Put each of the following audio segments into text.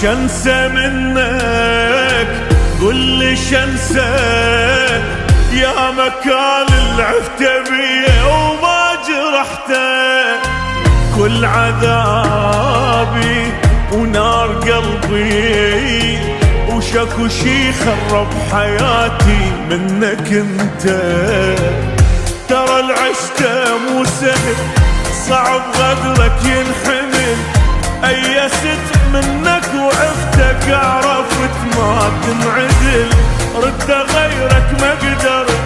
شنسى منك قل لي شنسى يا مكان اللي عفت بيه وما جرحته. كل عذابي ونار قلبي وشكو شي خرب حياتي منك انت. ترى العشته مو سهل صعب غدرك ينحمل. أيست منك وعفتك عرفت ما تنعدل. رد غيرك ما قدرت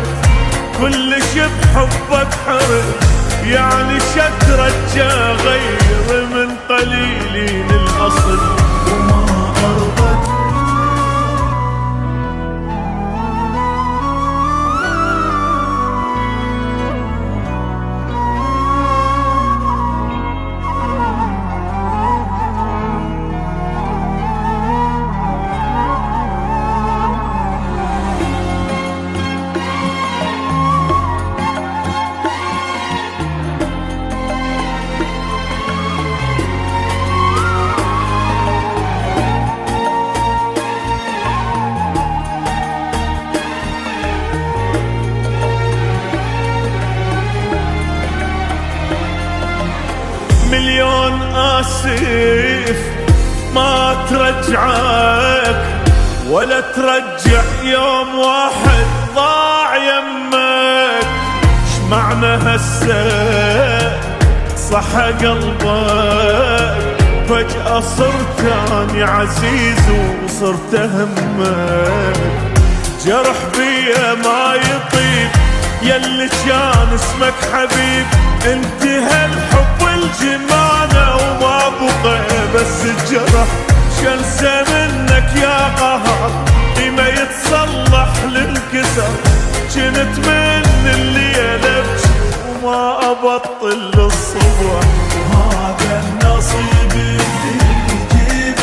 كل شي بحبك حرق. يعني شترجى غير من قليلين الأصل وما أرضك. مليون آسف ما ترجعك ولا ترجع يوم واحد ضاع يمك. شمعنى هسه صح قلبك فجأة صرت اني عزيز وصرت همك. جرح بيا ما يطيب يلي كان اسمك حبيب. انتهى الحب الجمانة وما بقى بس الجرح. شنسى منك يا قهر ما يتصلح للكسر. جنت من الليلة وما ابطل للصبح. وهذا النصيب اللي يجيب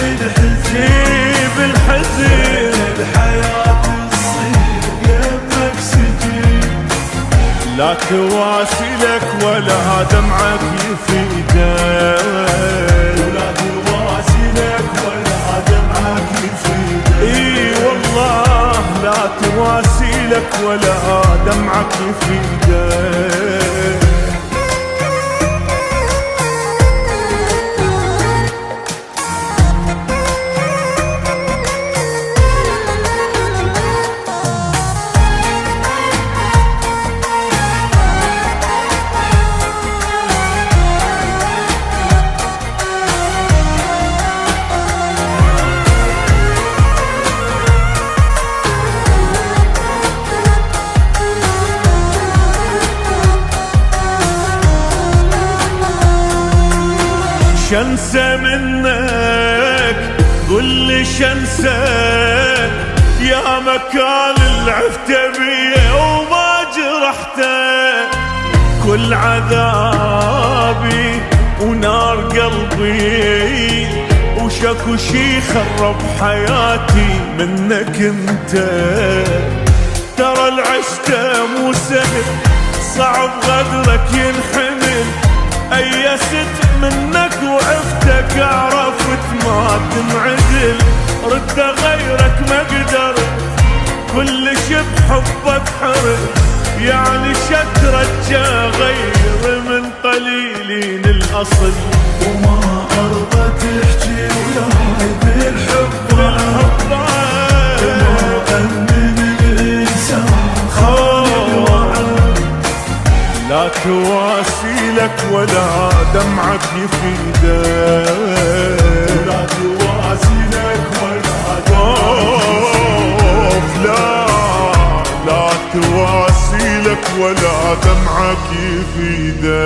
الحزين الحياة تصير يمك سجين. لا تواسلك ولا دمعك يفيدك. لا تواسلك ولا دمعك يفيدك. اي والله لا تواسلك ولا دمعك يفيدك. شنسى منك قل لي شنسى يا مكان اللي عفت بيه وما جرحته. كل عذابي ونار قلبي وشكو شي خرب حياتي منك انت. ترى العشته مو سهل صعب غدرك ينحمل. أيست منك وعفتك عرفت ما تنعدل. رد غيرك ما قدرت كل شي بحبك حرق. يعني شترجى غير من قليلين الأصل وما أرضى تحكي وياي بالحب. لا تواسلك ولا دمعك يفيدك. لا تواسلك ولا دمعك لا تواسلك ولا دمعك يفيدك.